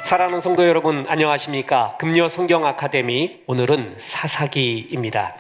사랑하는 성도 여러분, 안녕하십니까? 금요 성경 아카데미, 오늘은 사사기입니다.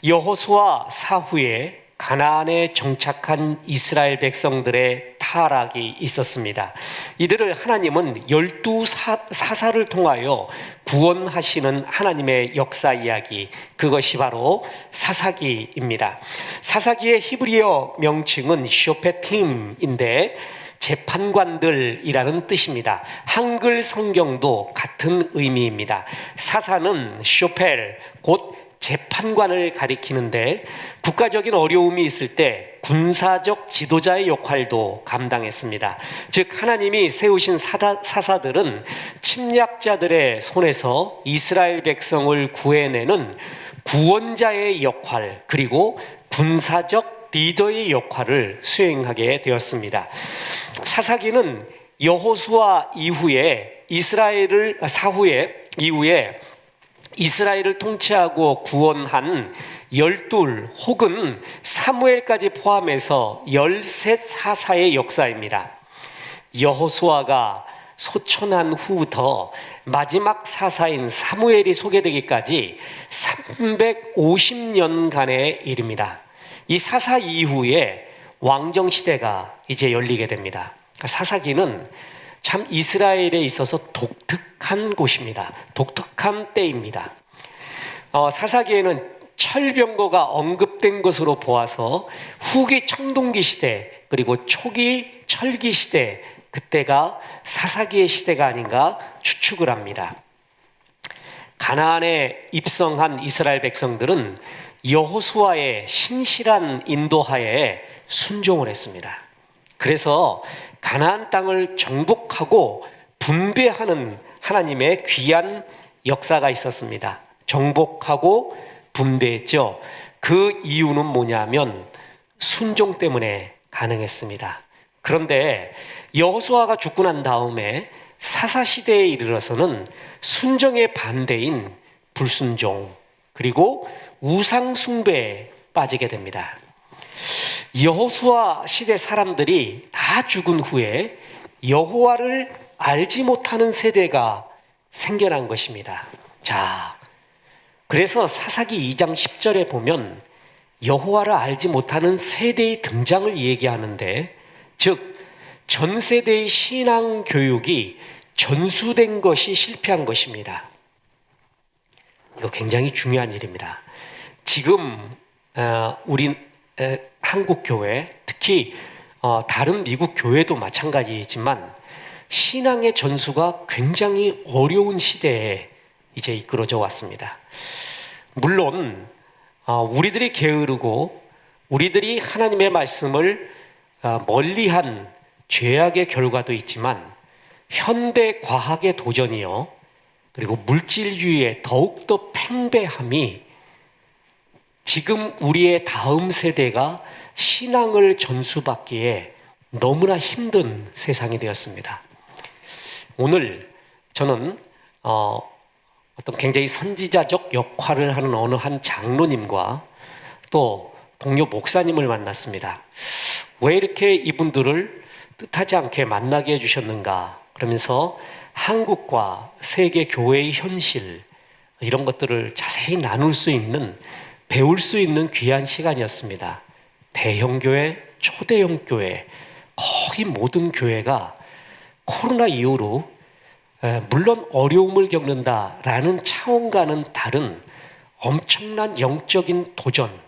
여호수아 사후에 가나안에 정착한 이스라엘 백성들의 타락이 있었습니다. 이들을 하나님은 12사사를 통하여 구원하시는 하나님의 역사 이야기, 그것이 바로 사사기입니다. 사사기의 히브리어 명칭은 쇼페팀인데 재판관들이라는 뜻입니다. 한글 성경도 같은 의미입니다. 사사는 쇼펠, 곧 재판관을 가리키는데 국가적인 어려움이 있을 때 군사적 지도자의 역할도 감당했습니다. 즉 하나님이 세우신 사사들은 침략자들의 손에서 이스라엘 백성을 구해내는 구원자의 역할, 그리고 군사적 리더의 역할을 수행하게 되었습니다. 사사기는 여호수아 이후에 이스라엘을 통치하고 구원한 12 혹은 사무엘까지 포함해서 13사사의 역사입니다. 여호수아가 소천한 후부터 마지막 사사인 사무엘이 소개되기까지 350년간의 일입니다. 이 사사 이후에 왕정시대가 이제 열리게 됩니다. 사사기는 참 이스라엘에 있어서 독특한 곳입니다. 독특한 때입니다. 사사기에는 철병거가 언급된 것으로 보아서 후기 청동기 시대 그리고 초기 철기 시대, 그때가 사사기의 시대가 아닌가 추측을 합니다. 가나안에 입성한 이스라엘 백성들은 여호수아의 신실한 인도하에 순종을 했습니다. 그래서 가나안 땅을 정복하고 분배하는 하나님의 귀한 역사가 있었습니다. 정복하고 분배했죠. 그 이유는 뭐냐면 순종 때문에 가능했습니다. 그런데 여호수아가 죽고 난 다음에 사사시대에 이르러서는 순종의 반대인 불순종, 그리고 우상숭배에 빠지게 됩니다. 여호수아 시대 사람들이 다 죽은 후에 여호와를 알지 못하는 세대가 생겨난 것입니다. 자, 그래서 사사기 2장 10절에 보면 여호와를 알지 못하는 세대의 등장을 얘기하는데, 즉 전 세대의 신앙 교육이 전수된 것이 실패한 것입니다. 이거 굉장히 중요한 일입니다. 지금 우리 한국 교회, 특히 다른 미국 교회도 마찬가지지만 신앙의 전수가 굉장히 어려운 시대에 이제 이끌어져 왔습니다. 물론 우리들이 게으르고 우리들이 하나님의 말씀을 멀리한 죄악의 결과도 있지만 현대 과학의 도전이요, 그리고 물질주의의 더욱더 팽배함이 지금 우리의 다음 세대가 신앙을 전수받기에 너무나 힘든 세상이 되었습니다. 오늘 저는 어떤 굉장히 선지자적 역할을 하는 어느 한 장로님과 또 동료 목사님을 만났습니다. 왜 이렇게 이분들을 뜻하지 않게 만나게 해주셨는가 그러면서 한국과 세계 교회의 현실, 이런 것들을 자세히 나눌 수 있는, 배울 수 있는 귀한 시간이었습니다. 대형교회, 초대형 교회, 거의 모든 교회가 코로나 이후로 물론 어려움을 겪는다라는 차원과는 다른 엄청난 영적인 도전,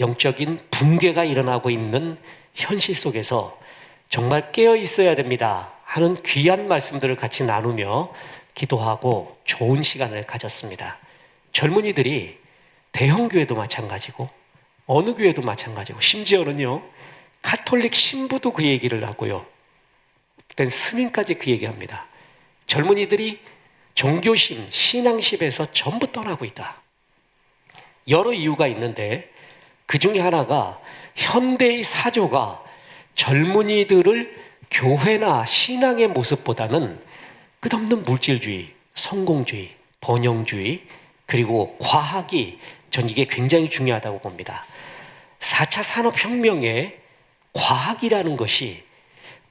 영적인 붕괴가 일어나고 있는 현실 속에서 정말 깨어 있어야 됩니다 하는 귀한 말씀들을 같이 나누며 기도하고 좋은 시간을 가졌습니다. 젊은이들이 대형교회도 마찬가지고 어느 교회도 마찬가지고, 심지어는요 가톨릭 신부도 그 얘기를 하고요, 그땐 스님까지 그 얘기합니다. 젊은이들이 종교심, 신앙심에서 전부 떠나고 있다. 여러 이유가 있는데 그 중에 하나가 현대의 사조가 젊은이들을 교회나 신앙의 모습보다는 끝없는 물질주의, 성공주의, 번영주의, 그리고 과학이, 전 이게 굉장히 중요하다고 봅니다. 4차 산업혁명에 과학이라는 것이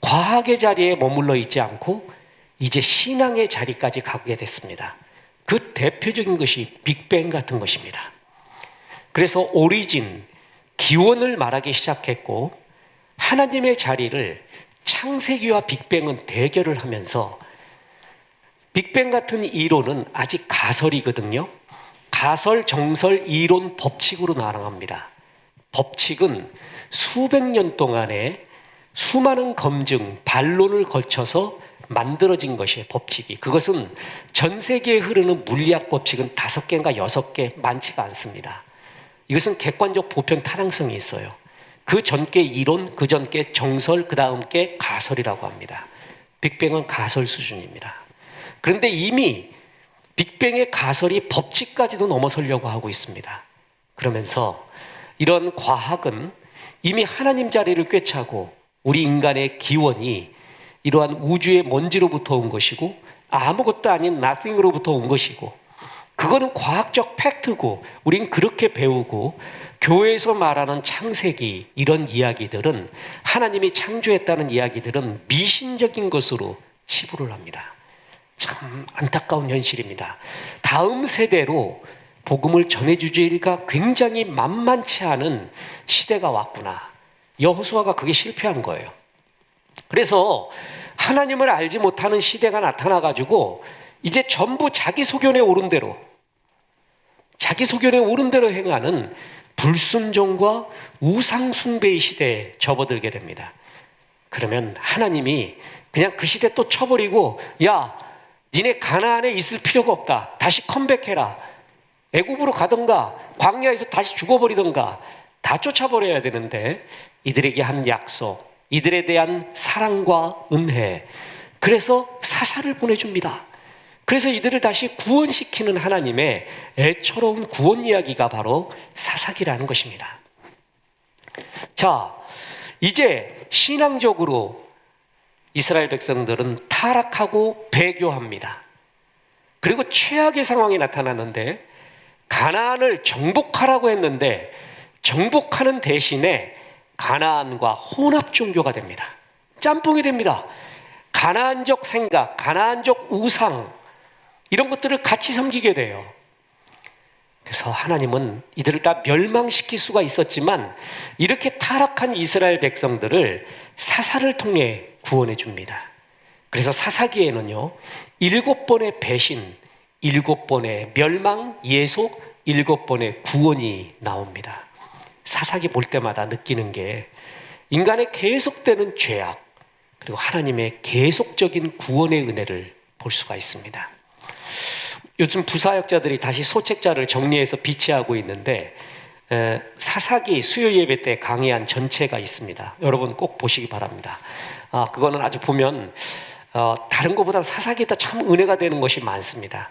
과학의 자리에 머물러 있지 않고 이제 신앙의 자리까지 가게 됐습니다. 그 대표적인 것이 빅뱅 같은 것입니다. 그래서 오리진, 기원을 말하기 시작했고 하나님의 자리를 창세기와 빅뱅은 대결을 하면서 빅뱅 같은 이론은 아직 가설이거든요. 가설, 정설, 이론, 법칙으로 나눠갑니다. 법칙은 수백 년 동안에 수많은 검증, 반론을 거쳐서 만들어진 것이에요. 법칙이. 그것은 전 세계에 흐르는 물리학 법칙은 5개인가 6개 많지가 않습니다. 이것은 객관적 보편 타당성이 있어요. 그 전께 이론, 그 전께 정설, 그 다음 게 가설이라고 합니다. 빅뱅은 가설 수준입니다. 그런데 이미 빅뱅의 가설이 법칙까지도 넘어서려고 하고 있습니다. 그러면서 이런 과학은 이미 하나님 자리를 꿰차고 우리 인간의 기원이 이러한 우주의 먼지로부터 온 것이고 아무것도 아닌 nothing으로부터 온 것이고 그거는 과학적 팩트고 우린 그렇게 배우고 교회에서 말하는 창세기 이런 이야기들은 하나님이 창조했다는 이야기들은 미신적인 것으로 치부를 합니다. 참 안타까운 현실입니다. 다음 세대로 복음을 전해주기가 굉장히 만만치 않은 시대가 왔구나. 여호수아가 그게 실패한 거예요. 그래서 하나님을 알지 못하는 시대가 나타나가지고 이제 전부 자기 소견에 오른 대로 행하는 불순종과 우상숭배의 시대에 접어들게 됩니다. 그러면 하나님이 그냥 그 시대 또 쳐버리고 야 니네 가나안에 있을 필요가 없다. 다시 컴백해라. 애굽으로 가던가 광야에서 다시 죽어버리던가 다 쫓아버려야 되는데 이들에게 한 약속, 이들에 대한 사랑과 은혜, 그래서 사사를 보내줍니다. 그래서 이들을 다시 구원시키는 하나님의 애처로운 구원 이야기가 바로 사사기라는 것입니다. 자, 이제 신앙적으로 이스라엘 백성들은 타락하고 배교합니다. 그리고 최악의 상황이 나타났는데 가나안을 정복하라고 했는데 정복하는 대신에 가나안과 혼합 종교가 됩니다. 짬뽕이 됩니다. 가나안적 생각, 가나안적 우상 이런 것들을 같이 섬기게 돼요. 그래서 하나님은 이들을 다 멸망시킬 수가 있었지만 이렇게 타락한 이스라엘 백성들을 사사를 통해 구원해 줍니다. 그래서 사사기에는요 7번의 배신, 7번의 멸망, 예속, 7번의 구원이 나옵니다. 사사기 볼 때마다 느끼는 게 인간의 계속되는 죄악 그리고 하나님의 계속적인 구원의 은혜를 볼 수가 있습니다. 요즘 부사역자들이 다시 소책자를 정리해서 비치하고 있는데 사사기 수요 예배 때 강의한 전체가 있습니다. 여러분 꼭 보시기 바랍니다. 그거는 아주 보면 다른 것보다 사사기에다 참 은혜가 되는 것이 많습니다.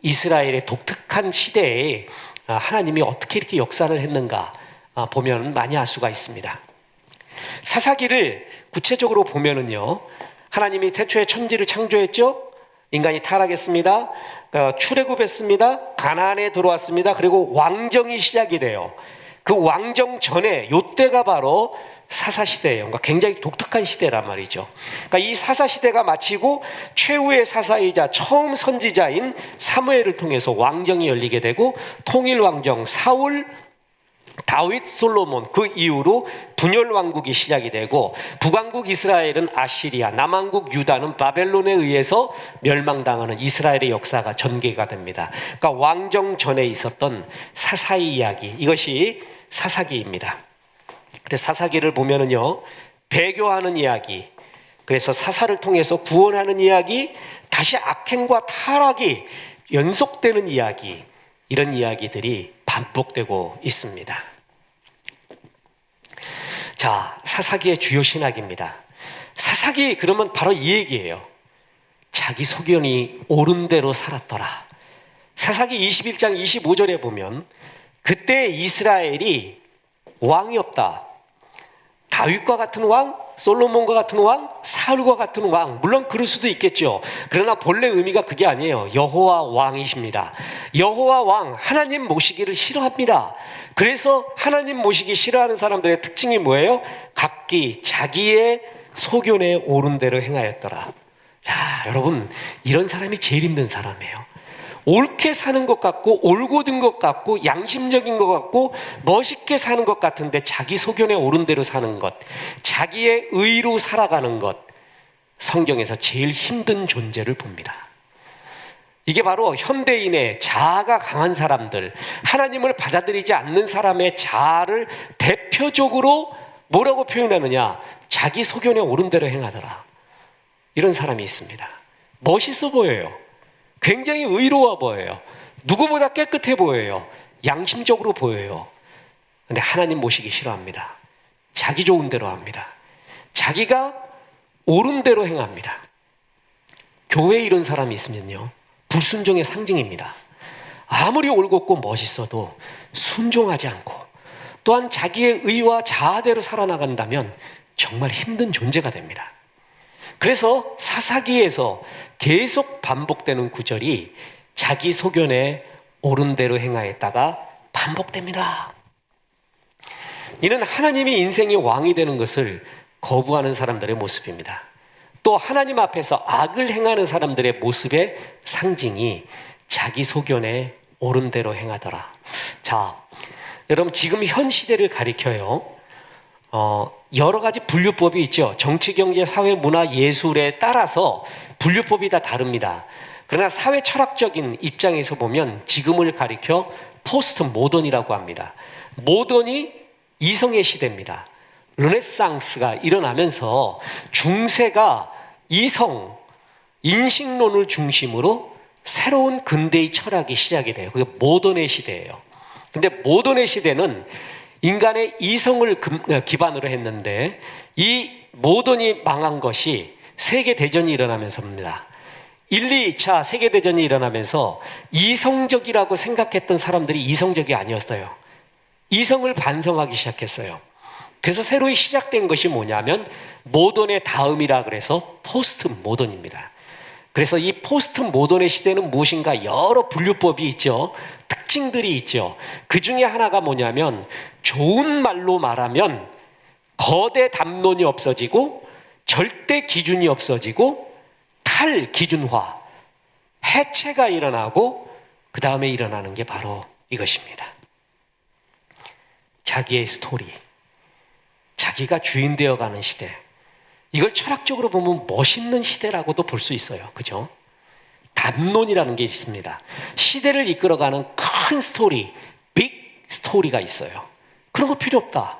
이스라엘의 독특한 시대에 하나님이 어떻게 이렇게 역사를 했는가 보면 많이 알 수가 있습니다. 사사기를 구체적으로 보면은요, 하나님이 태초에 천지를 창조했죠. 인간이 타락했습니다. 출애굽했습니다. 가나안에 들어왔습니다. 그리고 왕정이 시작이 돼요. 그 왕정 전에 요때가 바로 사사시대예요. 그러니까 굉장히 독특한 시대란 말이죠. 그러니까 이 사사시대가 마치고 최후의 사사이자 처음 선지자인 사무엘을 통해서 왕정이 열리게 되고 통일왕정 사울, 다윗, 솔로몬 그 이후로 분열 왕국이 시작이 되고 북왕국 이스라엘은 아시리아, 남왕국 유다는 바벨론에 의해서 멸망당하는 이스라엘의 역사가 전개가 됩니다. 그러니까 왕정 전에 있었던 사사의 이야기, 이것이 사사기입니다. 그래서 사사기를 보면은요, 배교하는 이야기, 그래서 사사를 통해서 구원하는 이야기, 다시 악행과 타락이 연속되는 이야기, 이런 이야기들이 반복되고 있습니다. 자, 사사기의 주요 신학입니다. 사사기 그러면 바로 이 얘기예요. 자기 소견이 옳은 대로 살았더라. 사사기 21장 25절에 보면 그때 이스라엘이 왕이 없다. 다윗과 같은 왕, 솔로몬과 같은 왕, 사울과 같은 왕, 물론 그럴 수도 있겠죠. 그러나 본래 의미가 그게 아니에요. 여호와 왕이십니다. 여호와 왕, 하나님 모시기를 싫어합니다. 그래서 하나님 모시기 싫어하는 사람들의 특징이 뭐예요? 각기 자기의 소견에 옳은 대로 행하였더라. 자, 여러분, 이런 사람이 제일 힘든 사람이에요. 옳게 사는 것 같고 올곧은 것 같고 양심적인 것 같고 멋있게 사는 것 같은데 자기 소견에 옳은 대로 사는 것, 자기의 의로 살아가는 것, 성경에서 제일 힘든 존재를 봅니다. 이게 바로 현대인의 자아가 강한 사람들, 하나님을 받아들이지 않는 사람의 자아를 대표적으로 뭐라고 표현하느냐? 자기 소견에 옳은 대로 행하더라. 이런 사람이 있습니다. 멋있어 보여요. 굉장히 의로워 보여요. 누구보다 깨끗해 보여요. 양심적으로 보여요. 근데 하나님 모시기 싫어합니다. 자기 좋은 대로 합니다. 자기가 옳은 대로 행합니다. 교회에 이런 사람이 있으면요, 불순종의 상징입니다. 아무리 올곧고 멋있어도 순종하지 않고 또한 자기의 의와 자아대로 살아나간다면 정말 힘든 존재가 됩니다. 그래서 사사기에서 계속 반복되는 구절이 자기 소견에 옳은 대로 행하였다가 반복됩니다. 이는 하나님이 인생의 왕이 되는 것을 거부하는 사람들의 모습입니다. 또 하나님 앞에서 악을 행하는 사람들의 모습의 상징이 자기 소견에 옳은 대로 행하더라. 자, 여러분, 지금 현 시대를 가리켜요. 여러 가지 분류법이 있죠. 정치, 경제, 사회, 문화, 예술에 따라서 분류법이 다 다릅니다. 그러나 사회 철학적인 입장에서 보면 지금을 가리켜 포스트 모던이라고 합니다. 모던이 이성의 시대입니다. 르네상스가 일어나면서 중세가 이성, 인식론을 중심으로 새로운 근대의 철학이 시작이 돼요. 그게 모던의 시대예요. 근데 모던의 시대는 인간의 이성을 기반으로 했는데 이 모던이 망한 것이 세계대전이 일어나면서입니다. 1, 2차 세계대전이 일어나면서 이성적이라고 생각했던 사람들이 이성적이 아니었어요. 이성을 반성하기 시작했어요. 그래서 새로 시작된 것이 뭐냐면 모던의 다음이라 그래서 포스트 모던입니다. 그래서 이 포스트 모던의 시대는 무엇인가 여러 분류법이 있죠. 특징들이 있죠. 그 중에 하나가 뭐냐면 좋은 말로 말하면 거대 담론이 없어지고 절대 기준이 없어지고 탈기준화, 해체가 일어나고 그 다음에 일어나는 게 바로 이것입니다. 자기의 스토리, 자기가 주인 되어가는 시대. 이걸 철학적으로 보면 멋있는 시대라고도 볼 수 있어요. 그죠? 담론이라는 게 있습니다. 시대를 이끌어가는 큰 스토리, 빅 스토리가 있어요. 그런 거 필요 없다.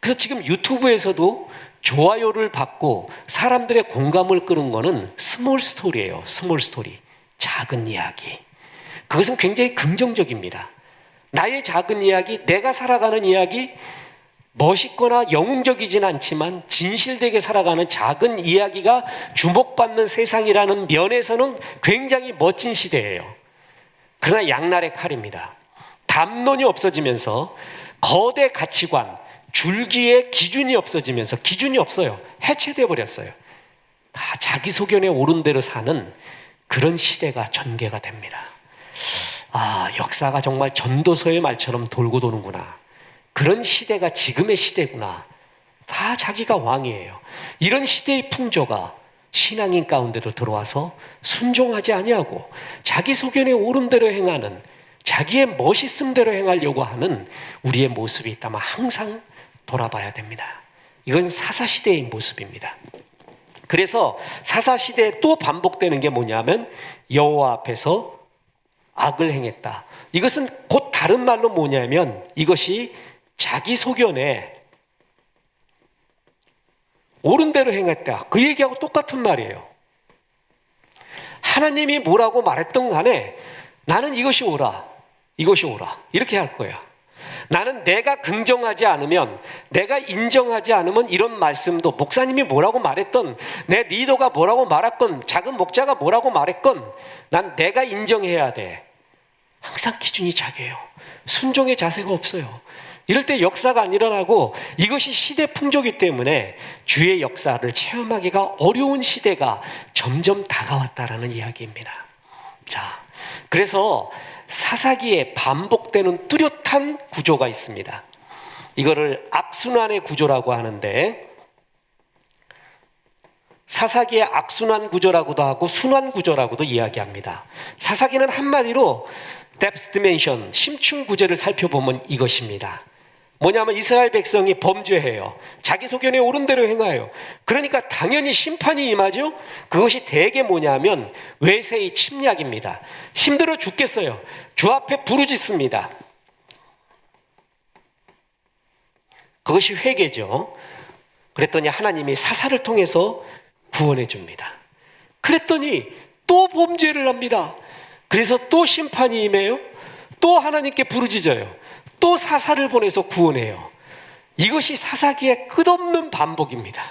그래서 지금 유튜브에서도 좋아요를 받고 사람들의 공감을 끄는 거는 스몰 스토리예요. 스몰 스토리. 작은 이야기. 그것은 굉장히 긍정적입니다. 나의 작은 이야기, 내가 살아가는 이야기, 멋있거나 영웅적이진 않지만 진실되게 살아가는 작은 이야기가 주목받는 세상이라는 면에서는 굉장히 멋진 시대예요. 그러나 양날의 칼입니다. 담론이 없어지면서 거대 가치관, 줄기의 기준이 없어지면서 기준이 없어요. 해체돼 버렸어요. 다 자기 소견에 옳은 대로 사는 그런 시대가 전개가 됩니다. 아, 역사가 정말 전도서의 말처럼 돌고 도는구나. 그런 시대가 지금의 시대구나. 다 자기가 왕이에요. 이런 시대의 풍조가 신앙인 가운데로 들어와서 순종하지 아니하고 자기 소견에 옳은 대로 행하는, 자기의 멋있음대로 행하려고 하는 우리의 모습이 있다면 항상 돌아봐야 됩니다. 이건 사사시대의 모습입니다. 그래서 사사시대에 또 반복되는 게 뭐냐면 여호와 앞에서 악을 행했다. 이것은 곧 다른 말로 뭐냐면 이것이 자기 소견에 옳은 대로 행했다. 그 얘기하고 똑같은 말이에요. 하나님이 뭐라고 말했던 간에 나는 이것이 옳아, 이것이 옳아 이렇게 할 거야. 나는 내가 긍정하지 않으면, 내가 인정하지 않으면 이런 말씀도 목사님이 뭐라고 말했던, 내 리더가 뭐라고 말했건, 작은 목자가 뭐라고 말했건 난 내가 인정해야 돼. 항상 기준이 자기예요. 순종의 자세가 없어요. 이럴 때 역사가 안 일어나고 이것이 시대 풍조기 때문에 주의 역사를 체험하기가 어려운 시대가 점점 다가왔다라는 이야기입니다. 자, 그래서 사사기에 반복되는 뚜렷한 구조가 있습니다. 이거를 악순환의 구조라고 하는데 사사기의 악순환 구조라고도 하고 순환 구조라고도 이야기합니다. 사사기는 한마디로 depth dimension, 심층 구조를 살펴보면 이것입니다. 뭐냐면 이스라엘 백성이 범죄해요. 자기 소견에 옳은 대로 행하여. 그러니까 당연히 심판이 임하죠. 그것이 대개 뭐냐면 외세의 침략입니다. 힘들어 죽겠어요. 주 앞에 부르짖습니다. 그것이 회개죠. 그랬더니 하나님이 사사를 통해서 구원해 줍니다. 그랬더니 또 범죄를 합니다. 그래서 또 심판이 임해요. 또 하나님께 부르짖어요. 또 사사를 보내서 구원해요. 이것이 사사기의 끝없는 반복입니다.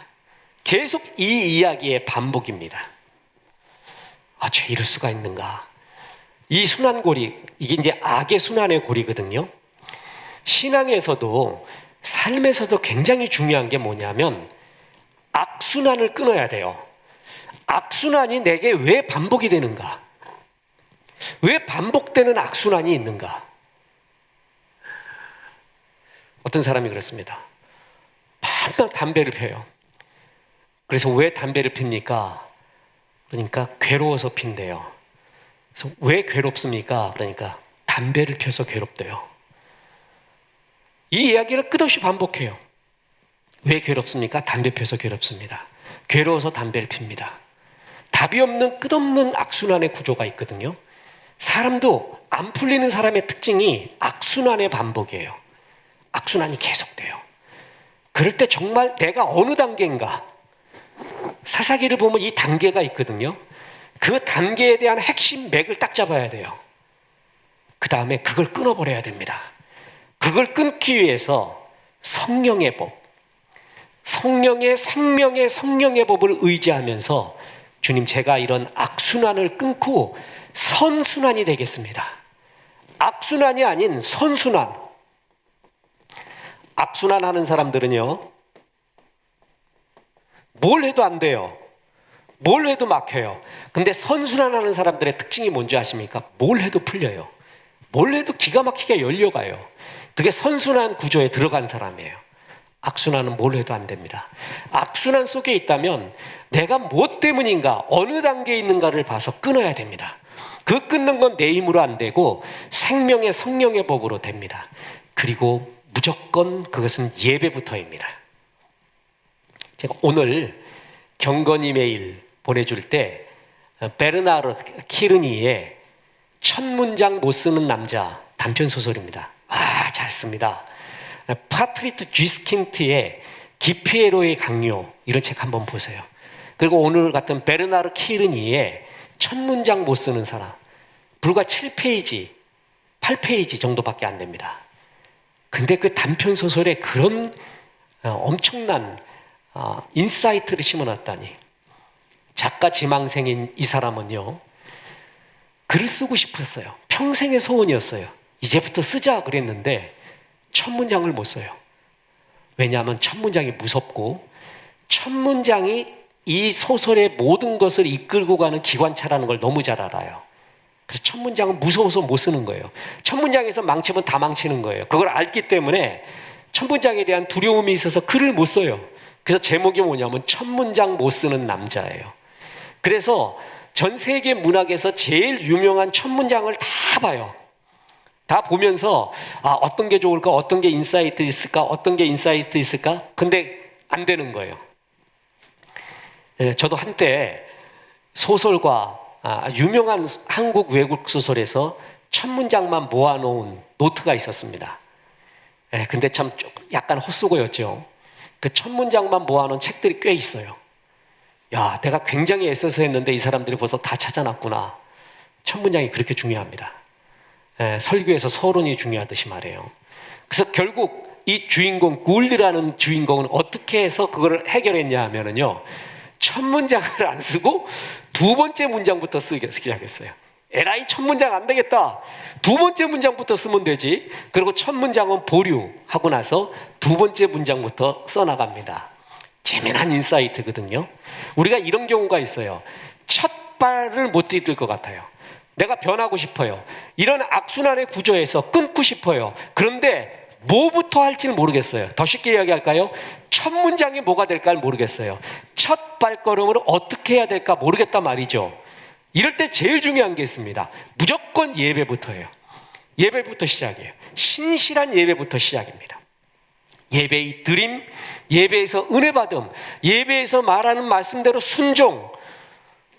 계속 이 이야기의 반복입니다. 왜 이럴 수가 있는가? 이 순환고리, 이게 이제 악의 순환의 고리거든요. 신앙에서도 삶에서도 굉장히 중요한 게 뭐냐면 악순환을 끊어야 돼요. 악순환이 내게 왜 반복이 되는가? 왜 반복되는 악순환이 있는가? 어떤 사람이 그렇습니다. 밤낮 담배를 펴요. 그래서 왜 담배를 핍니까? 그러니까 괴로워서 핀대요. 그래서 왜 괴롭습니까? 그러니까 담배를 펴서 괴롭대요. 이 이야기를 끝없이 반복해요. 왜 괴롭습니까? 담배 펴서 괴롭습니다. 괴로워서 담배를 핍니다. 답이 없는 끝없는 악순환의 구조가 있거든요. 사람도 안 풀리는 사람의 특징이 악순환의 반복이에요. 악순환이 계속돼요. 그럴 때 정말 내가 어느 단계인가? 사사기를 보면 이 단계가 있거든요. 그 단계에 대한 핵심 맥을 딱 잡아야 돼요. 그 다음에 그걸 끊어버려야 됩니다. 그걸 끊기 위해서 성령의 법, 성령의 생명의 성령의 법을 의지하면서 주님, 제가 이런 악순환을 끊고 선순환이 되겠습니다. 악순환이 아닌 선순환. 악순환 하는 사람들은요, 뭘 해도 안 돼요. 뭘 해도 막혀요. 근데 선순환 하는 사람들의 특징이 뭔지 아십니까? 뭘 해도 풀려요. 뭘 해도 기가 막히게 열려가요. 그게 선순환 구조에 들어간 사람이에요. 악순환은 뭘 해도 안 됩니다. 악순환 속에 있다면 내가 무엇 때문인가, 어느 단계에 있는가를 봐서 끊어야 됩니다. 그 끊는 건 내 힘으로 안 되고 생명의 성령의 법으로 됩니다. 그리고 무조건 그것은 예배부터입니다. 제가 오늘 경건 이메일 보내줄 때 베르나르 키르니의 첫 문장 못 쓰는 남자 단편 소설입니다. 잘 씁니다. 파트리트 쥐스킨트의 기피에로의 강요, 이런 책 한번 보세요. 그리고 오늘 같은 베르나르 키르니의 첫 문장 못 쓰는 사람, 불과 7페이지, 8페이지 정도밖에 안 됩니다. 근데 그 단편 소설에 그런 엄청난 인사이트를 심어놨다니. 작가 지망생인 이 사람은요, 글을 쓰고 싶었어요. 평생의 소원이었어요. 이제부터 쓰자 그랬는데 첫 문장을 못 써요. 왜냐하면 첫 문장이 무섭고 첫 문장이 이 소설의 모든 것을 이끌고 가는 기관차라는 걸 너무 잘 알아요. 그래서 첫 문장은 무서워서 못 쓰는 거예요. 첫 문장에서 망치면 다 망치는 거예요. 그걸 알기 때문에 첫 문장에 대한 두려움이 있어서 글을 못 써요. 그래서 제목이 뭐냐면 첫 문장 못 쓰는 남자예요. 그래서 전 세계 문학에서 제일 유명한 첫 문장을 다 봐요. 다 보면서 어떤 게 좋을까? 어떤 게 인사이트 있을까? 어떤 게 인사이트 있을까? 근데 안 되는 거예요. 저도 한때 소설과 유명한 한국 외국 소설에서 첫 문장만 모아놓은 노트가 있었습니다. 근데 참 약간 헛수고였죠. 그 첫 문장만 모아놓은 책들이 꽤 있어요. 야, 내가 굉장히 애써서 했는데 이 사람들이 벌써 다 찾아놨구나. 첫 문장이 그렇게 중요합니다. 설교에서 서론이 중요하듯이 말해요. 그래서 결국 이 주인공 굴리라는 주인공은 어떻게 해서 그걸 해결했냐 하면은요, 첫 문장을 안 쓰고 두 번째 문장부터 쓰기 시작했어요. 에라이, 첫 문장 안 되겠다. 두 번째 문장부터 쓰면 되지. 그리고 첫 문장은 보류하고 나서 두 번째 문장부터 써나갑니다. 재미난 인사이트거든요. 우리가 이런 경우가 있어요. 첫 발을 못 디딜 것 같아요. 내가 변하고 싶어요. 이런 악순환의 구조에서 끊고 싶어요. 그런데 뭐부터 할지는 모르겠어요. 더 쉽게 이야기할까요? 첫 문장이 뭐가 될까 모르겠어요. 첫 발걸음을 어떻게 해야 될까 모르겠단 말이죠. 이럴 때 제일 중요한 게 있습니다. 무조건 예배부터예요. 예배부터 시작이에요. 신실한 예배부터 시작입니다. 예배의 드림, 예배에서 은혜 받음, 예배에서 말하는 말씀대로 순종,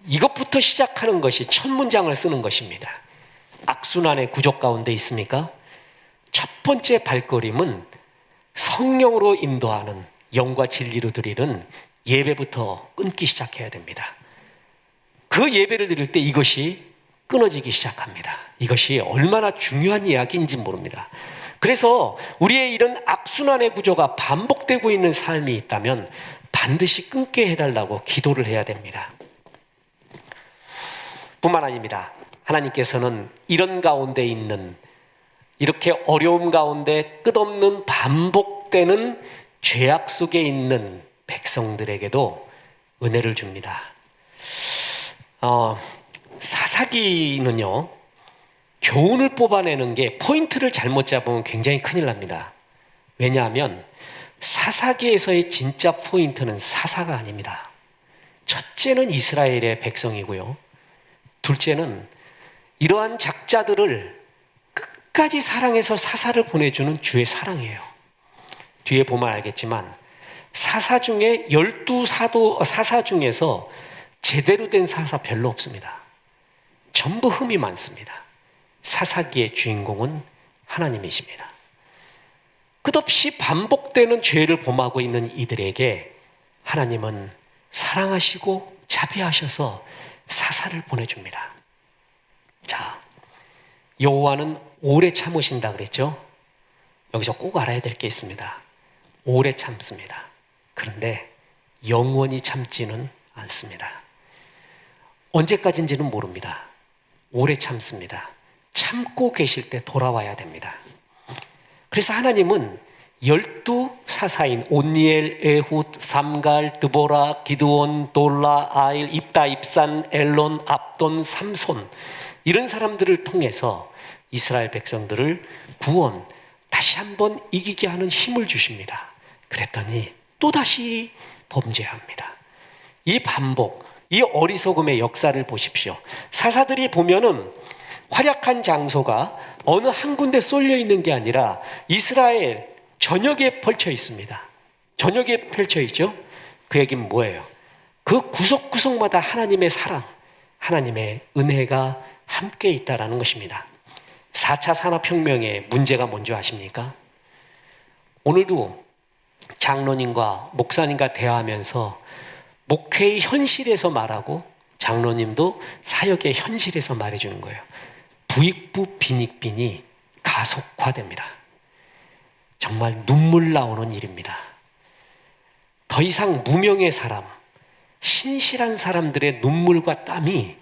이것부터 시작하는 것이 첫 문장을 쓰는 것입니다. 악순환의 구조 가운데 있습니까? 첫 번째 발걸음은 성령으로 인도하는 영과 진리로 드리는 예배부터 끊기 시작해야 됩니다. 그 예배를 드릴 때 이것이 끊어지기 시작합니다. 이것이 얼마나 중요한 이야기인지 모릅니다. 그래서 우리의 이런 악순환의 구조가 반복되고 있는 삶이 있다면 반드시 끊게 해달라고 기도를 해야 됩니다. 뿐만 아닙니다. 하나님께서는 이런 가운데 있는, 이렇게 어려움 가운데 끝없는 반복되는 죄악 속에 있는 백성들에게도 은혜를 줍니다. 사사기는요, 교훈을 뽑아내는 게 포인트를 잘못 잡으면 굉장히 큰일 납니다. 왜냐하면 사사기에서의 진짜 포인트는 사사가 아닙니다. 첫째는 이스라엘의 백성이고요, 둘째는 이러한 작자들을 끝까지 사랑해서 사사를 보내주는 주의 사랑이에요. 뒤에 보면 알겠지만 사사 중에 12 사사 중에서 제대로 된 사사 별로 없습니다. 전부 흠이 많습니다. 사사기의 주인공은 하나님이십니다. 끝없이 반복되는 죄를 범하고 있는 이들에게 하나님은 사랑하시고 자비하셔서 사사를 보내줍니다. 자, 여호와는 오래 참으신다 그랬죠? 여기서 꼭 알아야 될 게 있습니다. 오래 참습니다. 그런데 영원히 참지는 않습니다. 언제까지인지는 모릅니다. 오래 참습니다. 참고 계실 때 돌아와야 됩니다. 그래서 하나님은 12사사인 온니엘, 에훗, 삼갈, 드보라, 기드온, 돌라, 아일, 입다, 입산, 엘론, 압돈, 삼손, 이런 사람들을 통해서 이스라엘 백성들을 구원, 다시 한번 이기게 하는 힘을 주십니다. 그랬더니 또다시 범죄합니다. 이 반복, 이 어리석음의 역사를 보십시오. 사사들이 보면은 활약한 장소가 어느 한 군데 쏠려 있는 게 아니라 이스라엘 전역에 펼쳐 있습니다. 전역에 펼쳐 있죠. 그 얘기는 뭐예요? 그 구석구석마다 하나님의 사랑, 하나님의 은혜가 함께 있다라는 것입니다. 4차 산업혁명의 문제가 뭔지 아십니까? 오늘도 장로님과 목사님과 대화하면서 목회의 현실에서 말하고 장로님도 사역의 현실에서 말해주는 거예요. 부익부 빈익빈이 가속화됩니다. 정말 눈물 나오는 일입니다. 더 이상 무명의 사람, 신실한 사람들의 눈물과 땀이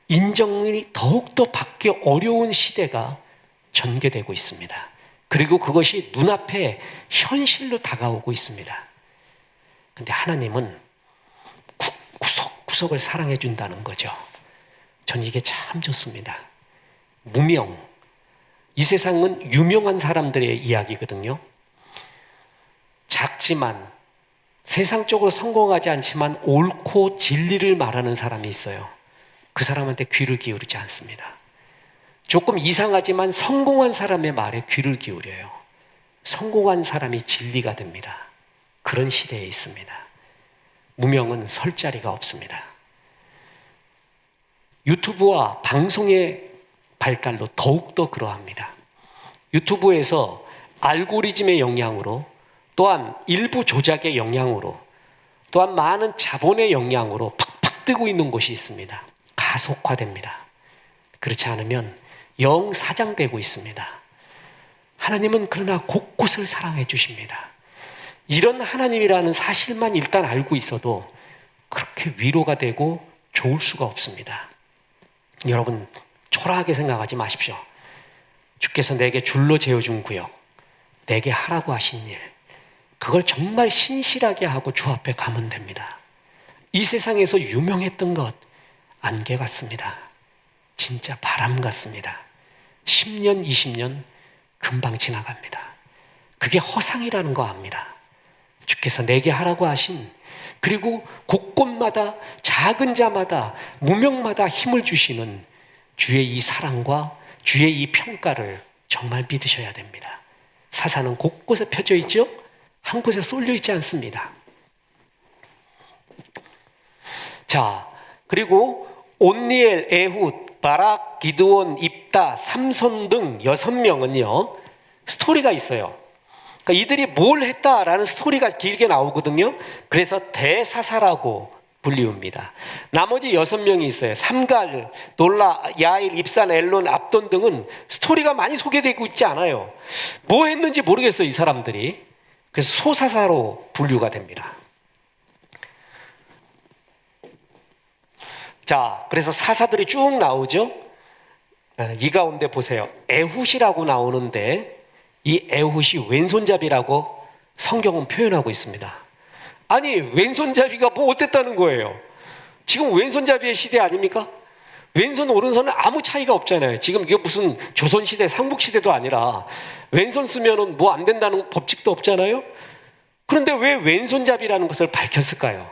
인정이 더욱더 받기 어려운 시대가 전개되고 있습니다. 그리고 그것이 눈앞에 현실로 다가오고 있습니다. 그런데 하나님은 구석구석을 사랑해 준다는 거죠. 전 이게 참 좋습니다. 무명, 이 세상은 유명한 사람들의 이야기거든요. 작지만 세상적으로 성공하지 않지만 옳고 진리를 말하는 사람이 있어요. 그 사람한테 귀를 기울이지 않습니다. 조금 이상하지만 성공한 사람의 말에 귀를 기울여요. 성공한 사람이 진리가 됩니다. 그런 시대에 있습니다. 무명은 설 자리가 없습니다. 유튜브와 방송의 발달로 더욱더 그러합니다. 유튜브에서 알고리즘의 영향으로, 또한 일부 조작의 영향으로, 또한 많은 자본의 영향으로 팍팍 뜨고 있는 곳이 있습니다. 가속화됩니다. 그렇지 않으면 영사장되고 있습니다. 하나님은 그러나 곳곳을 사랑해 주십니다. 이런 하나님이라는 사실만 일단 알고 있어도 그렇게 위로가 되고 좋을 수가 없습니다. 여러분, 초라하게 생각하지 마십시오. 주께서 내게 줄로 재어준 구역, 내게 하라고 하신 일, 그걸 정말 신실하게 하고 주 앞에 가면 됩니다. 이 세상에서 유명했던 것 안개 같습니다. 진짜 바람 같습니다. 10년, 20년 금방 지나갑니다. 그게 허상이라는 거 압니다. 주께서 내게 하라고 하신, 그리고 곳곳마다 작은 자마다 무명마다 힘을 주시는 주의 이 사랑과 주의 이 평가를 정말 믿으셔야 됩니다. 사사는 곳곳에 펴져 있죠? 한 곳에 쏠려 있지 않습니다. 자, 그리고 온니엘, 에훗, 바락, 기드온, 입다, 삼손 등 6명은요 스토리가 있어요. 그러니까 이들이 뭘 했다라는 스토리가 길게 나오거든요. 그래서 대사사라고 불리웁니다. 나머지 6명이 있어요. 삼갈, 놀라, 야일, 입산, 엘론, 압돈 등은 스토리가 많이 소개되고 있지 않아요. 뭐 했는지 모르겠어요, 이 사람들이. 그래서 소사사로 분류가 됩니다. 자, 그래서 사사들이 쭉 나오죠. 이 가운데 보세요. 에훗이라고 나오는데 이 에훗이 왼손잡이라고 성경은 표현하고 있습니다. 아니, 왼손잡이가 뭐 어땠다는 거예요? 지금 왼손잡이의 시대 아닙니까? 왼손 오른손은 아무 차이가 없잖아요. 지금 이게 무슨 조선시대 삼국시대도 아니라 왼손 쓰면은 뭐 안 된다는 법칙도 없잖아요. 그런데 왜 왼손잡이라는 것을 밝혔을까요?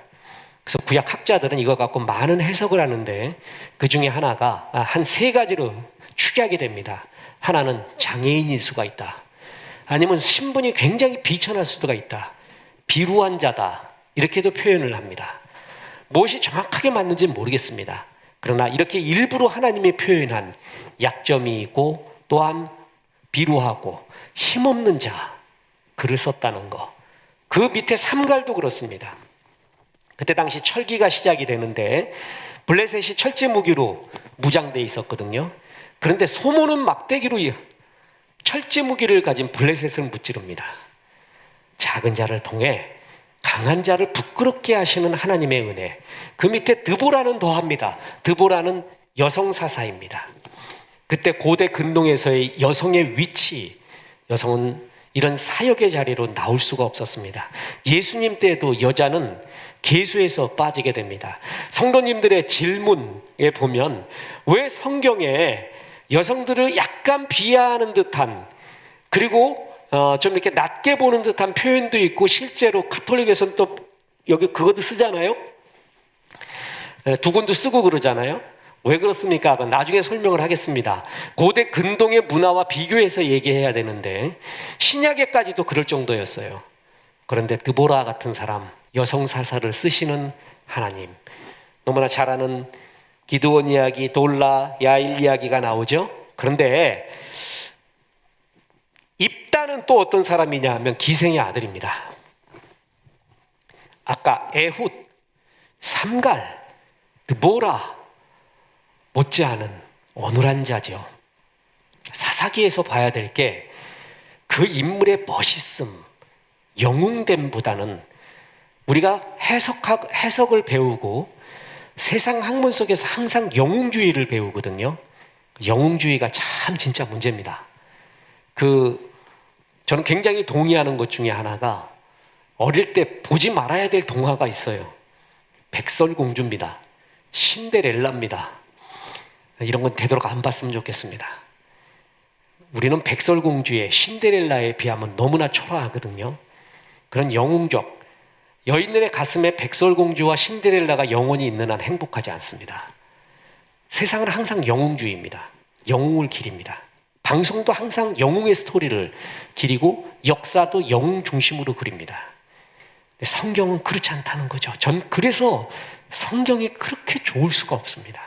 그래서 구약 학자들은 이거 갖고 많은 해석을 하는데 그 중에 하나가 한 3가지로 추리하게 됩니다. 하나는 장애인일 수가 있다. 아니면 신분이 굉장히 비천할 수가 있다. 비루한 자다. 이렇게도 표현을 합니다. 무엇이 정확하게 맞는지는 모르겠습니다. 그러나 이렇게 일부러 하나님이 표현한 약점이 있고 또한 비루하고 힘없는 자, 글을 썼다는 거. 그 밑에 삼갈도 그렇습니다. 그때 당시 철기가 시작이 되는데 블레셋이 철제 무기로 무장되어 있었거든요. 그런데 소모는 막대기로 철제 무기를 가진 블레셋을 무찌릅니다. 작은 자를 통해 강한 자를 부끄럽게 하시는 하나님의 은혜. 그 밑에 드보라는 더합니다. 드보라는 여성 사사입니다. 그때 고대 근동에서의 여성의 위치, 여성은 이런 사역의 자리로 나올 수가 없었습니다. 예수님 때에도 여자는 계수에서 빠지게 됩니다. 성도님들의 질문에 보면 왜 성경에 여성들을 약간 비하하는 듯한, 그리고 좀 이렇게 낮게 보는 듯한 표현도 있고, 실제로 가톨릭에서는 또 여기 그것도 쓰잖아요. 두곤도 쓰고 그러잖아요. 왜 그렇습니까? 나중에 설명을 하겠습니다. 고대 근동의 문화와 비교해서 얘기해야 되는데 신약에까지도 그럴 정도였어요. 그런데 드보라 같은 사람, 여성 사사를 쓰시는 하나님, 너무나 잘 아는 기드온 이야기, 돌라, 야일 이야기가 나오죠. 그런데 입다는 또 어떤 사람이냐 하면 기생의 아들입니다. 아까 에훗, 삼갈, 드보라 못지않은 어눌한 자죠. 사사기에서 봐야 될 게 그 인물의 멋있음, 영웅됨보다는 우리가 해석을 배우고 세상 학문 속에서 항상 영웅주의를 배우거든요. 영웅주의가 참 진짜 문제입니다. 저는 굉장히 동의하는 것 중에 하나가 어릴 때 보지 말아야 될 동화가 있어요. 백설공주입니다. 신데렐라입니다. 이런 건 되도록 안 봤으면 좋겠습니다. 우리는 백설공주의 신데렐라에 비하면 너무나 초라하거든요. 그런 영웅적, 여인들의 가슴에 백설공주와 신데렐라가 영원히 있는 한 행복하지 않습니다. 세상은 항상 영웅주의입니다. 영웅을 기립니다. 방송도 항상 영웅의 스토리를 기리고 역사도 영웅 중심으로 그립니다. 성경은 그렇지 않다는 거죠. 전 그래서 성경이 그렇게 좋을 수가 없습니다.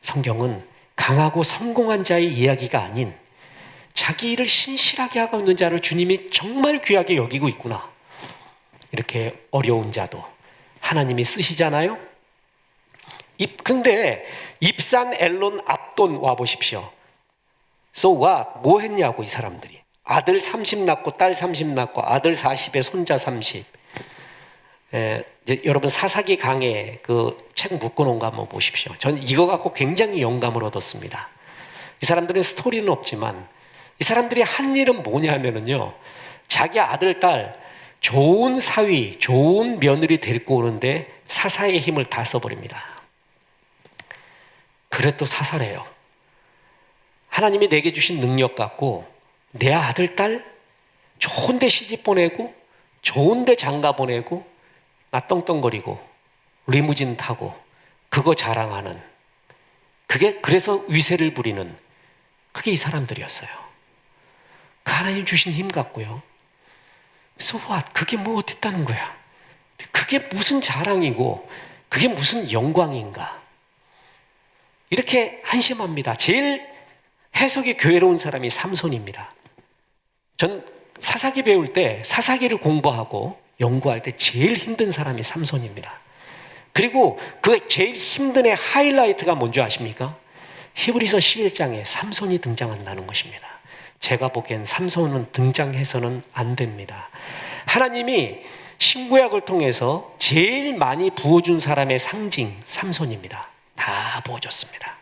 성경은 강하고 성공한 자의 이야기가 아닌 자기 일을 신실하게 하고 있는 자를 주님이 정말 귀하게 여기고 있구나. 이렇게 어려운 자도 하나님이 쓰시잖아요. 근데 입산, 엘론, 압돈 와보십시오. So what? 뭐 했냐고 이 사람들이. 아들 30 낳고 딸 30 낳고 아들 40에 손자 30. 이제 여러분 사사기 강해 그 책 묶어놓은 거 한번 보십시오. 저는 이거 갖고 굉장히 영감을 얻었습니다. 이 사람들은 스토리는 없지만 이 사람들이 한 일은 뭐냐면은요, 자기 아들 딸 좋은 사위, 좋은 며느리 데리고 오는데 사사의 힘을 다 써버립니다. 그래도 사사래요. 하나님이 내게 주신 능력 갖고 내 아들 딸 좋은 데 시집 보내고 좋은 데 장가 보내고 나 떵떵거리고 리무진 타고 그거 자랑하는, 그게 그래서 위세를 부리는, 그게 이 사람들이었어요. 그 하나님 주신 힘 같고요. So what? 그게 뭐 어땠다는 거야? 그게 무슨 자랑이고 그게 무슨 영광인가? 이렇게 한심합니다. 제일 해석이 교회로운 사람이 삼손입니다. 전 사사기 배울 때, 사사기를 공부하고 연구할 때 제일 힘든 사람이 삼손입니다. 그리고 그 제일 힘든 애 하이라이트가 뭔지 아십니까? 히브리서 11장에 삼손이 등장한다는 것입니다. 제가 보기엔 삼손은 등장해서는 안 됩니다. 하나님이 신구약을 통해서 제일 많이 부어준 사람의 상징 삼손입니다. 다 부어줬습니다.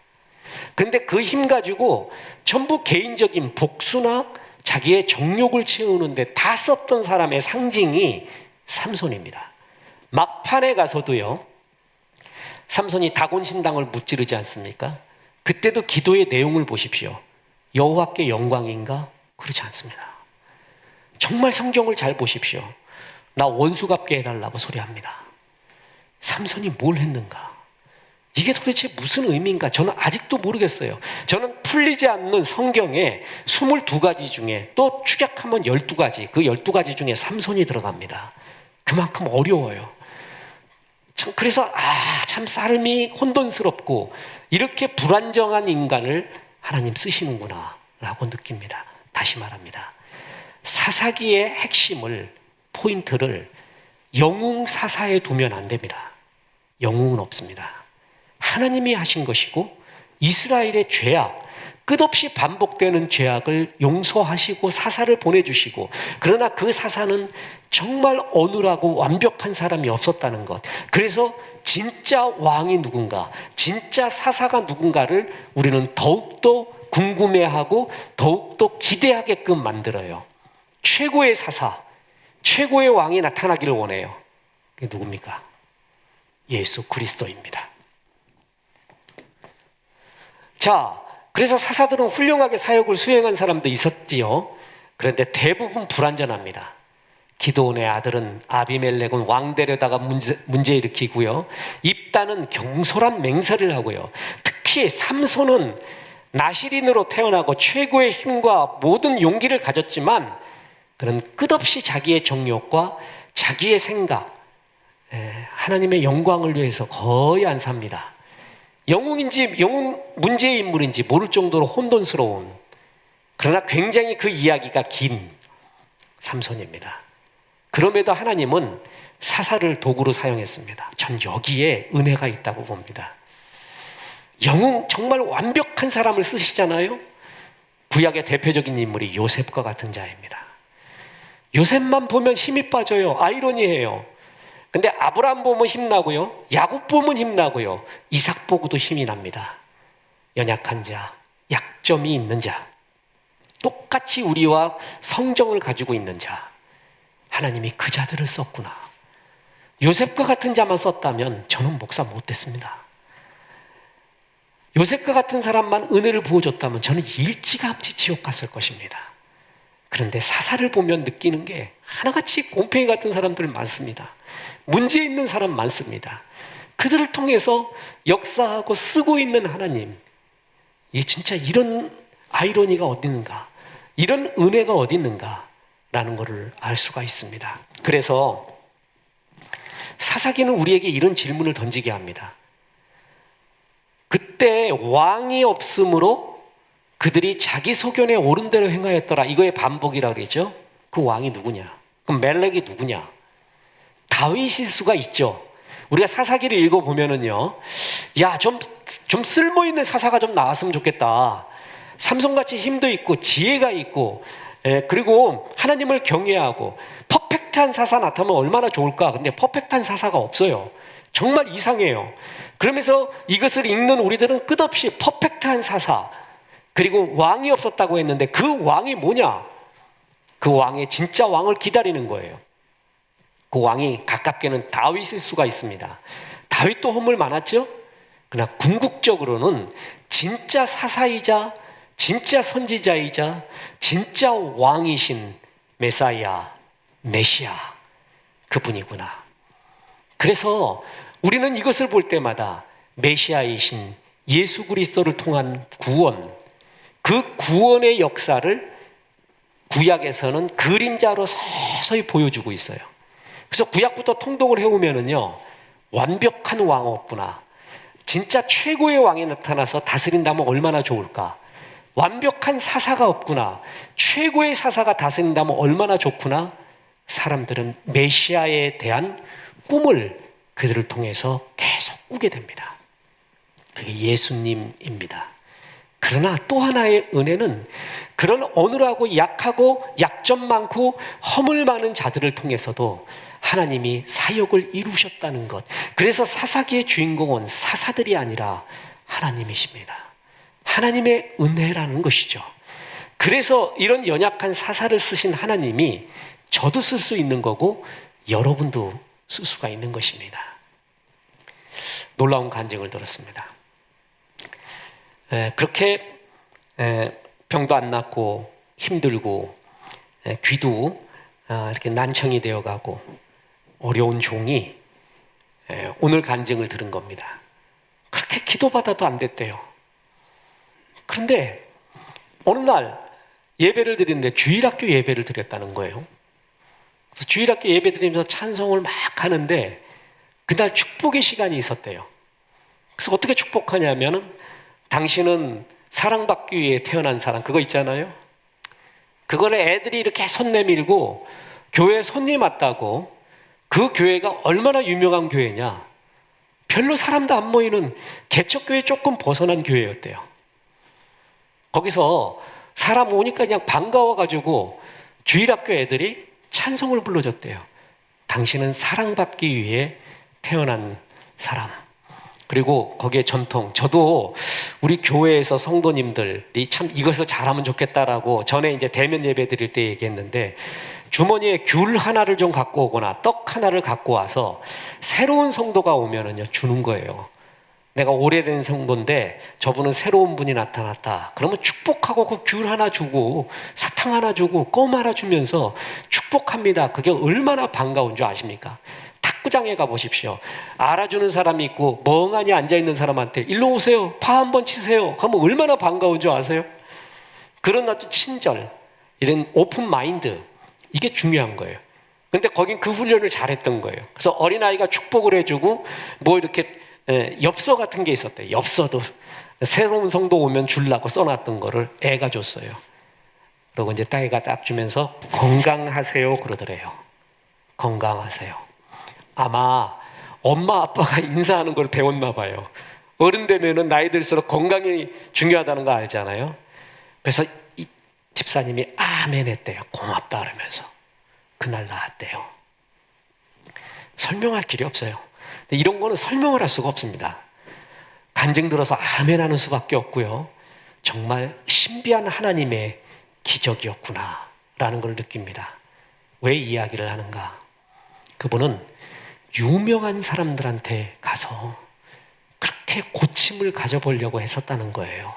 그런데 그 힘 가지고 전부 개인적인 복수나 자기의 정욕을 채우는데 다 썼던 사람의 상징이 삼손입니다. 막판에 가서도요, 삼손이 다곤 신당을 무찌르지 않습니까? 그때도 기도의 내용을 보십시오. 여호와께 영광인가? 그렇지 않습니다. 정말 성경을 잘 보십시오. 나 원수 갚게 해달라고 소리합니다. 삼손이 뭘 했는가? 이게 도대체 무슨 의미인가? 저는 아직도 모르겠어요. 저는 풀리지 않는 성경에 22가지 중에 또 축약하면 12가지, 그 12가지 중에 삼손이 들어갑니다. 그만큼 어려워요. 참, 그래서 참 삶이 혼돈스럽고 이렇게 불안정한 인간을 하나님 쓰시는구나 라고 느낍니다. 다시 말합니다. 사사기의 핵심을, 포인트를 영웅사사에 두면 안 됩니다. 영웅은 없습니다. 하나님이 하신 것이고 이스라엘의 죄악, 끝없이 반복되는 죄악을 용서하시고 사사를 보내주시고, 그러나 그 사사는 정말 어눌하고 완벽한 사람이 없었다는 것. 그래서 진짜 왕이 누군가, 진짜 사사가 누군가를 우리는 더욱더 궁금해하고 더욱더 기대하게끔 만들어요. 최고의 사사, 최고의 왕이 나타나기를 원해요. 그게 누굽니까? 예수 그리스도입니다. 자, 그래서 사사들은 훌륭하게 사역을 수행한 사람도 있었지요. 그런데 대부분 불완전합니다. 기드온의 아들은 아비멜렉은 왕 데려다가 문제 일으키고요. 입단은 경솔한 맹세를 하고요. 특히 삼손은 나시린으로 태어나고 최고의 힘과 모든 용기를 가졌지만 그는 끝없이 자기의 정욕과 자기의 생각, 하나님의 영광을 위해서 거의 안 삽니다. 영웅인지 영웅 문제의 인물인지 모를 정도로 혼돈스러운, 그러나 굉장히 그 이야기가 긴 삼손입니다. 그럼에도 하나님은 사사를 도구로 사용했습니다. 전 여기에 은혜가 있다고 봅니다. 영웅, 정말 완벽한 사람을 쓰시잖아요. 구약의 대표적인 인물이 요셉과 같은 자입니다. 요셉만 보면 힘이 빠져요. 아이러니해요. 근데 아브라함 보면 힘나고요, 야곱 보면 힘나고요, 이삭 보고도 힘이 납니다. 연약한 자, 약점이 있는 자, 똑같이 우리와 성정을 가지고 있는 자, 하나님이 그 자들을 썼구나. 요셉과 같은 자만 썼다면 저는 목사 못됐습니다. 요셉과 같은 사람만 은혜를 부어줬다면 저는 일찌감치 지옥 갔을 것입니다. 그런데 사사를 보면 느끼는 게 하나같이 곰팡이 같은 사람들 많습니다. 문제 있는 사람 많습니다. 그들을 통해서 역사하고 쓰고 있는 하나님, 이게 진짜 이런 아이러니가 어디 있는가, 이런 은혜가 어디 있는가 라는 것을 알 수가 있습니다. 그래서 사사기는 우리에게 이런 질문을 던지게 합니다. 그때 왕이 없으므로 그들이 자기 소견에 옳은 대로 행하였더라, 이거의 반복이라고 그러죠. 그 왕이 누구냐? 그럼 멜렉이 누구냐? 다윗일 수가 있죠. 우리가 사사기를 읽어보면은요, 야, 좀 쓸모있는 사사가 좀 나왔으면 좋겠다. 삼손같이 힘도 있고 지혜가 있고, 그리고 하나님을 경외하고 퍼펙트한 사사 나타나면 얼마나 좋을까. 근데 퍼펙트한 사사가 없어요. 정말 이상해요. 그러면서 이것을 읽는 우리들은 끝없이 퍼펙트한 사사, 그리고 왕이 없었다고 했는데 그 왕이 뭐냐? 그 왕의 진짜 왕을 기다리는 거예요. 그 왕이 가깝게는 다윗일 수가 있습니다. 다윗도 허물 많았죠? 그러나 궁극적으로는 진짜 사사이자 진짜 선지자이자 진짜 왕이신 메사야, 메시아, 그분이구나. 그래서 우리는 이것을 볼 때마다 메시아이신 예수 그리스도를 통한 구원, 그 구원의 역사를 구약에서는 그림자로 서서히 보여주고 있어요. 그래서 구약부터 통독을 해오면은요, 완벽한 왕 없구나. 진짜 최고의 왕이 나타나서 다스린다면 얼마나 좋을까. 완벽한 사사가 없구나. 최고의 사사가 다스린다면 얼마나 좋구나. 사람들은 메시아에 대한 꿈을 그들을 통해서 계속 꾸게 됩니다. 그게 예수님입니다. 그러나 또 하나의 은혜는 그런 어눌하고 약하고 약점 많고 허물 많은 자들을 통해서도 하나님이 사역을 이루셨다는 것. 그래서 사사기의 주인공은 사사들이 아니라 하나님이십니다. 하나님의 은혜라는 것이죠. 그래서 이런 연약한 사사를 쓰신 하나님이 저도 쓸 수 있는 거고 여러분도 쓸 수가 있는 것입니다. 놀라운 간증을 들었습니다. 그렇게 병도 안 낫고 힘들고 귀도 이렇게 난청이 되어가고 어려운 종이 오늘 간증을 들은 겁니다. 그렇게 기도받아도 안 됐대요. 그런데 어느 날 예배를 드리는데 주일학교 예배를 드렸다는 거예요. 그래서 주일학교 예배 드리면서 찬송을 막 하는데 그날 축복의 시간이 있었대요. 그래서 어떻게 축복하냐면은 당신은 사랑받기 위해 태어난 사람, 그거 있잖아요. 그거를 애들이 이렇게 손 내밀고 교회 손님 왔다고, 그 교회가 얼마나 유명한 교회냐, 별로 사람도 안 모이는 개척교회 조금 벗어난 교회였대요. 거기서 사람 오니까 그냥 반가워가지고 주일학교 애들이 찬송을 불러줬대요. 당신은 사랑받기 위해 태어난 사람. 그리고 거기에 전통, 저도 우리 교회에서 성도님들이 참 이것을 잘하면 좋겠다라고 전에 이제 대면 예배 드릴 때 얘기했는데, 주머니에 귤 하나를 좀 갖고 오거나 떡 하나를 갖고 와서 새로운 성도가 오면은요 주는 거예요. 내가 오래된 성도인데 저분은 새로운 분이 나타났다. 그러면 축복하고 그 귤 하나 주고 사탕 하나 주고 껌 하나 주면서 축복합니다. 그게 얼마나 반가운 줄 아십니까? 탁구장에 가보십시오. 알아주는 사람이 있고 멍하니 앉아있는 사람한테 일로 오세요, 파 한번 치세요 하면 얼마나 반가운 줄 아세요? 그런 아주 친절, 이런 오픈 마인드, 이게 중요한 거예요. 근데 거긴 그 훈련을 잘했던 거예요. 그래서 어린아이가 축복을 해주고 뭐 이렇게 엽서 같은 게 있었대요. 엽서도 새로운 성도 오면 주려고 써놨던 거를 애가 줬어요. 그리고 이제 딸애가 딱 주면서 건강하세요 그러더래요. 건강하세요. 아마 엄마 아빠가 인사하는 걸 배웠나 봐요. 어른 되면은 나이 들수록 건강이 중요하다는 거 알잖아요. 그래서 이 집사님이 아멘 했대요. 고맙다 그러면서. 그날 나왔대요. 설명할 길이 없어요. 근데 이런 거는 설명을 할 수가 없습니다. 간증 들어서 아멘 하는 수밖에 없고요. 정말 신비한 하나님의 기적이었구나 라는 걸 느낍니다. 왜 이야기를 하는가? 그분은 유명한 사람들한테 가서 그렇게 고침을 가져보려고 했었다는 거예요.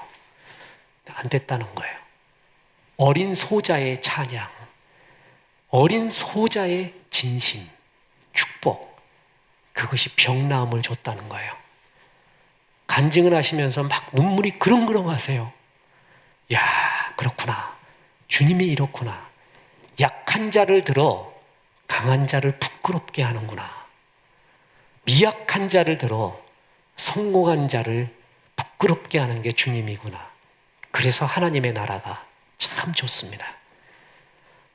안 됐다는 거예요. 어린 소자의 찬양, 어린 소자의 진심, 축복, 그것이 병나음을 줬다는 거예요. 간증을 하시면서 막 눈물이 그렁그렁 하세요. 야, 그렇구나. 주님이 이렇구나. 약한 자를 들어 강한 자를 부끄럽게 하는구나. 미약한 자를 들어 성공한 자를 부끄럽게 하는 게 주님이구나. 그래서 하나님의 나라가 참 좋습니다.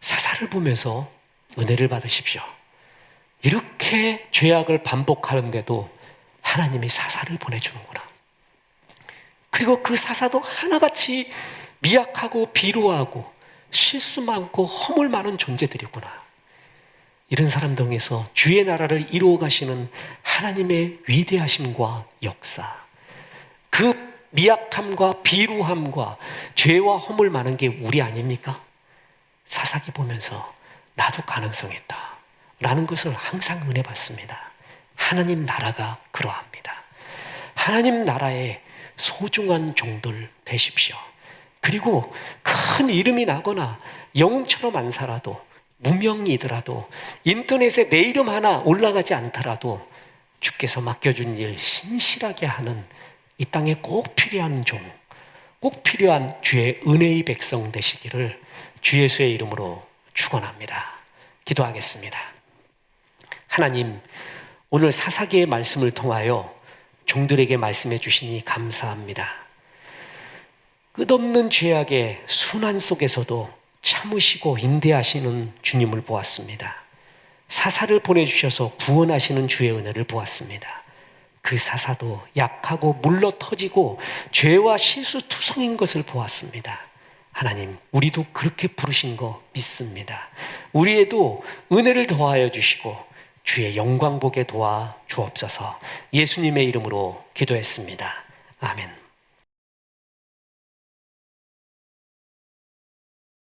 사사를 보면서 은혜를 받으십시오. 이렇게 죄악을 반복하는데도 하나님이 사사를 보내주는구나. 그리고 그 사사도 하나같이 미약하고 비루하고 실수 많고 허물 많은 존재들이구나. 이런 사람 등에서 주의 나라를 이루어 가시는 하나님의 위대하심과 역사, 그 미약함과 비루함과 죄와 허물 많은 게 우리 아닙니까? 사사기 보면서 나도 가능성 있다 라는 것을 항상 은혜 받습니다. 하나님 나라가 그러합니다. 하나님 나라의 소중한 종들 되십시오. 그리고 큰 이름이 나거나 영웅처럼 안 살아도 무명이더라도 인터넷에 내 이름 하나 올라가지 않더라도 주께서 맡겨준 일 신실하게 하는 이 땅에 꼭 필요한 종, 꼭 필요한 주의 은혜의 백성 되시기를 주 예수의 이름으로 축원합니다. 기도하겠습니다. 하나님, 오늘 사사기의 말씀을 통하여 종들에게 말씀해 주시니 감사합니다. 끝없는 죄악의 순환 속에서도 참으시고 인대하시는 주님을 보았습니다. 사사를 보내주셔서 구원하시는 주의 은혜를 보았습니다. 그 사사도 약하고 물러 터지고 죄와 실수투성인 것을 보았습니다. 하나님, 우리도 그렇게 부르신 거 믿습니다. 우리에도 은혜를 더하여 주시고 주의 영광 보게 도와 주옵소서. 예수님의 이름으로 기도했습니다. 아멘.